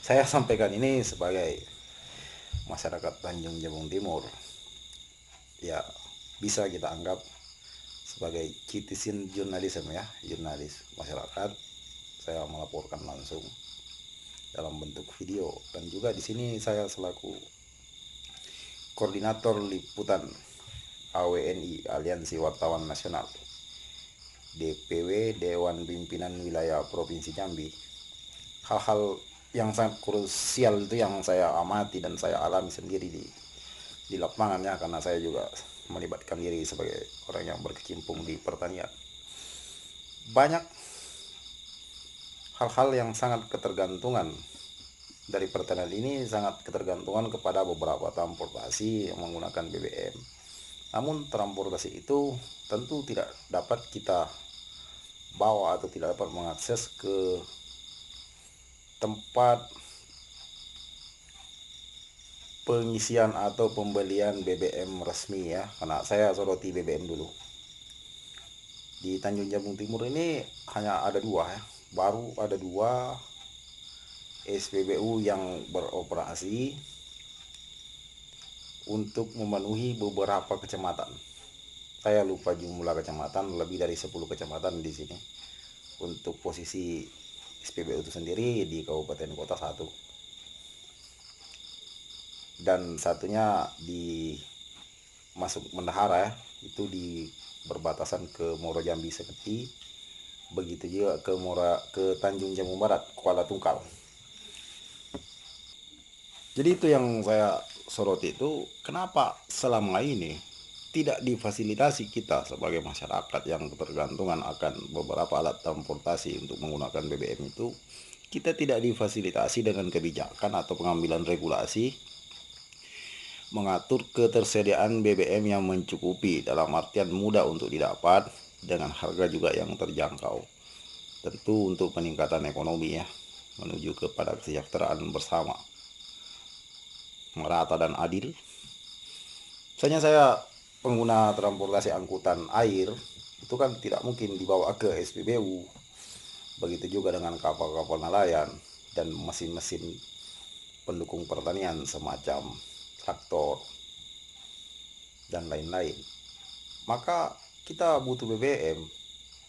Saya sampaikan ini sebagai masyarakat Tanjung Jabung Timur. Ya, bisa kita anggap sebagai citizen journalism ya, jurnalis masyarakat. Saya melaporkan langsung dalam bentuk video, dan juga di sini saya selaku koordinator liputan AWNI, Aliansi Wartawan Nasional, DPW, Dewan Pimpinan Wilayah Provinsi Jambi. Hal-hal yang sangat krusial itu yang saya amati dan saya alami sendiri di lapangan ya, karena saya juga melibatkan diri sebagai orang yang berkecimpung di pertanian. Banyak hal-hal yang sangat ketergantungan dari pertanian ini, sangat ketergantungan kepada beberapa transportasi yang menggunakan BBM. Namun transportasi itu tentu tidak dapat kita bawa atau tidak dapat mengakses ke tempat pengisian atau pembelian BBM resmi ya, karena saya soroti BBM dulu. Di Tanjung Jabung Timur ini hanya ada dua ya, baru ada dua SPBU yang beroperasi untuk memenuhi beberapa kecamatan. Saya lupa jumlah kecamatan, lebih dari 10 kecamatan di sini. Untuk posisi SPBU itu sendiri di kabupaten kota satu, dan satunya di masuk Mendahara ya, itu di berbatasan ke Muaro Jambi Seketi, begitu juga ke Tanjung Jabung Barat, Kuala Tungkal. Jadi itu yang saya soroti, itu kenapa selama ini tidak difasilitasi kita sebagai masyarakat yang ketergantungan akan beberapa alat transportasi untuk menggunakan BBM itu, kita tidak difasilitasi dengan kebijakan atau pengambilan regulasi mengatur ketersediaan BBM yang mencukupi, dalam artian mudah untuk didapat dengan harga juga yang terjangkau. Tentu untuk peningkatan ekonomi ya, menuju kepada kesejahteraan bersama, merata dan adil. Misalnya saya pengguna transportasi angkutan air, itu kan tidak mungkin dibawa ke SPBU. Begitu juga dengan kapal-kapal nelayan dan mesin-mesin pendukung pertanian semacam traktor dan lain-lain. Maka kita butuh BBM,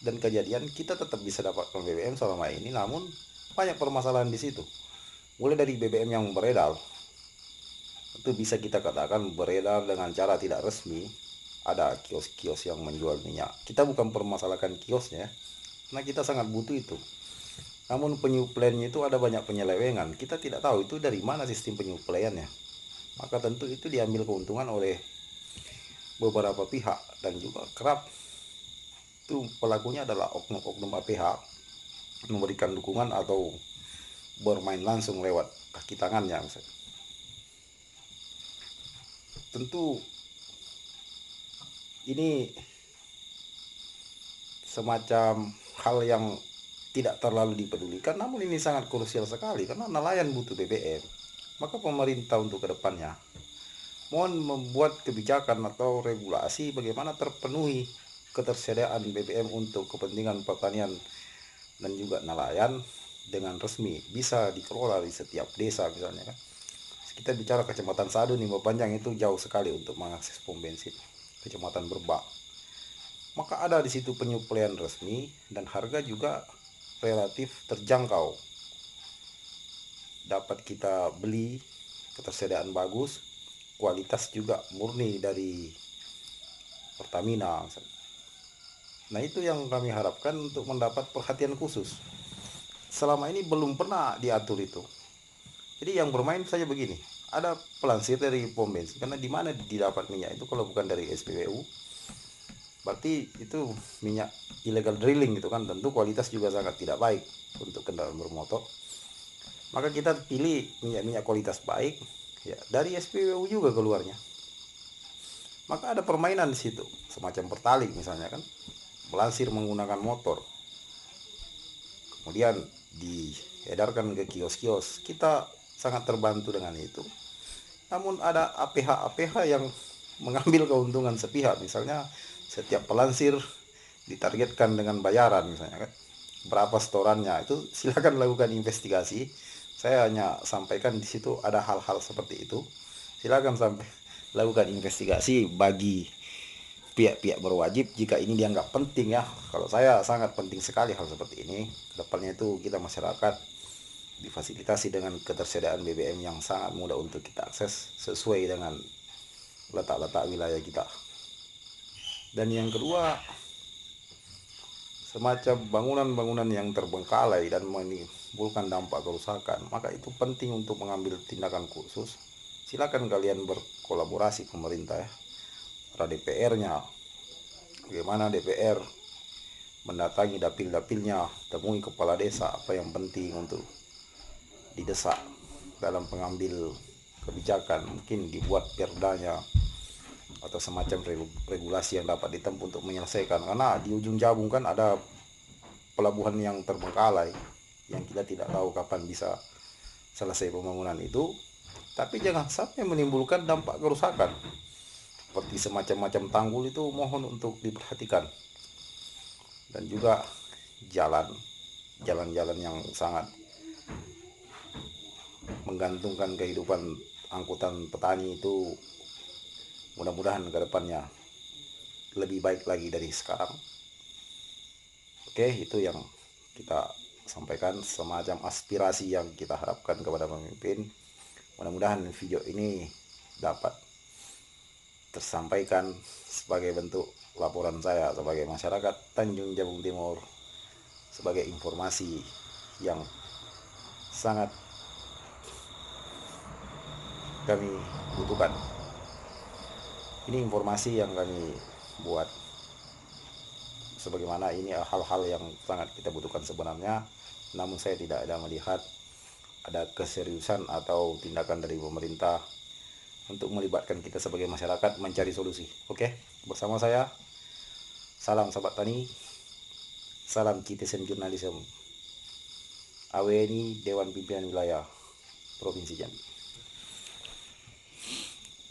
dan kejadian kita tetap bisa dapatkan BBM selama ini, namun banyak permasalahan di situ. Mulai dari BBM yang beredar, itu bisa kita katakan beredar dengan cara tidak resmi. Ada kios-kios yang menjual minyak. Kita bukan permasalahkan kiosnya, karena kita sangat butuh itu. Namun penyuplaiannya itu ada banyak penyelewengan. Kita tidak tahu itu dari mana sistem penyuplaiannya. Maka tentu itu diambil keuntungan oleh beberapa pihak, dan juga kerap itu pelakunya adalah oknum-oknum APH memberikan dukungan atau bermain langsung lewat kaki tangannya misalnya. Tentu ini semacam hal yang tidak terlalu dipedulikan, namun ini sangat krusial sekali karena nelayan butuh BBM. Maka pemerintah untuk kedepannya mohon membuat kebijakan atau regulasi bagaimana terpenuhi ketersediaan BBM untuk kepentingan pertanian dan juga nelayan dengan resmi, bisa dikelola di setiap desa misalnya kan. Kita bicara kecamatan Sadu nih, Panjang itu jauh sekali untuk mengakses pom bensin. Kecamatan Berbak, maka ada di situ penyuplaian resmi dan harga juga relatif terjangkau. Dapat kita beli, ketersediaan bagus, kualitas juga murni dari Pertamina. Nah itu yang kami harapkan untuk mendapat perhatian khusus. Selama ini belum pernah diatur itu. Jadi yang bermain saja begini, ada pelansir dari pom bensin, karena di mana didapat minyak itu kalau bukan dari SPBU, berarti itu minyak illegal drilling gitu kan, tentu kualitas juga sangat tidak baik untuk kendaraan bermotor. Maka kita pilih minyak-minyak kualitas baik ya dari SPBU juga keluarnya. Maka ada permainan di situ, semacam pertalik misalnya kan, melansir menggunakan motor, kemudian diedarkan ke kios-kios. Kita sangat terbantu dengan itu. Namun ada APH-APH yang mengambil keuntungan sepihak, misalnya setiap pelansir ditargetkan dengan bayaran misalnya kan, berapa setorannya, itu silakan lakukan investigasi. Saya hanya sampaikan di situ ada hal-hal seperti itu. Silakan sampai lakukan investigasi bagi pihak-pihak berwajib jika ini dianggap penting ya. Kalau saya sangat penting sekali hal seperti ini. Kedepannya itu kita masyarakat difasilitasi dengan ketersediaan BBM yang sangat mudah untuk kita akses sesuai dengan letak-letak wilayah kita. Dan yang kedua, semacam bangunan-bangunan yang terbengkalai dan menimbulkan dampak kerusakan, maka itu penting untuk mengambil tindakan khusus. Silakan kalian berkolaborasi pemerintah ya, para DPR-nya. Bagaimana DPR mendatangi dapil-dapilnya, temui kepala desa apa yang penting untuk didesak dalam pengambil kebijakan, mungkin dibuat perdanya atau semacam regulasi yang dapat ditempuh untuk menyelesaikan. Karena di ujung Jabung kan ada pelabuhan yang terbengkalai yang kita tidak tahu kapan bisa selesai pembangunan itu, tapi jangan sampai menimbulkan dampak kerusakan seperti semacam-macam tanggul. Itu mohon untuk diperhatikan. Dan juga jalan-jalan yang sangat menggantungkan kehidupan angkutan petani itu mudah-mudahan ke depannya lebih baik lagi dari sekarang. Oke, itu yang kita sampaikan, semacam aspirasi yang kita harapkan kepada pemimpin. Mudah-mudahan video ini dapat tersampaikan sebagai bentuk laporan saya sebagai masyarakat Tanjung Jabung Timur, sebagai informasi yang sangat kami butuhkan. Ini informasi yang kami buat sebagaimana ini hal-hal yang sangat kita butuhkan sebenarnya, namun saya tidak ada melihat ada keseriusan atau tindakan dari pemerintah untuk melibatkan kita sebagai masyarakat mencari solusi. Oke, bersama saya, salam sahabat tani, salam citizen journalism, AWNI Dewan Pimpinan Wilayah Provinsi Jambi.